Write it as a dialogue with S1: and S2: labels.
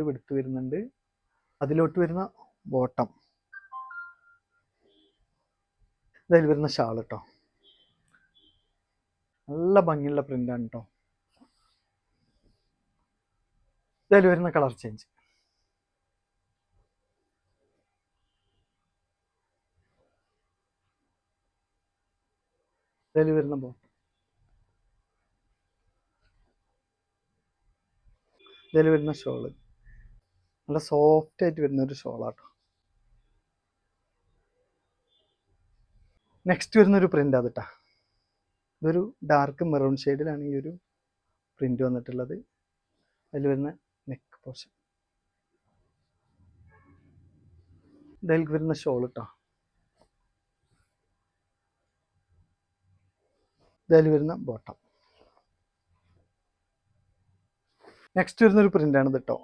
S1: വിടുത്ത് വരുന്നുണ്ട്. അതിലോട്ട് വരുന്ന ബോട്ടം, ഇതിൽ വരുന്ന ഷാൾ കേട്ടോ. നല്ല ഭംഗിയുള്ള പ്രിൻ്റാണ് കേട്ടോ. ഇതിൽ വരുന്ന കളർ ചേഞ്ച്, ഇതിൽ വരുന്ന ബോട്ടം, ഇതിൽ വരുന്ന ഷോള്, നല്ല സോഫ്റ്റ് ആയിട്ട് വരുന്ന ഒരു ഷോളാട്ടോ. നെക്സ്റ്റ് വരുന്നൊരു പ്രിൻ്റ് അതിട്ടാ. ഇതൊരു ഡാർക്ക് മെറൂൺ ഷെയ്ഡിലാണ് ഈ ഒരു പ്രിൻ്റ് വന്നിട്ടുള്ളത്. അതിൽ വരുന്ന നെക്ക് പോർഷൻ, ഇതിൽ വരുന്ന ഷോൾ കേട്ടോ. ഇതിൽ വരുന്ന ബോട്ടം. നെക്സ്റ്റ് വരുന്നൊരു പ്രിൻ്റാണ് ഇത് കേട്ടോ.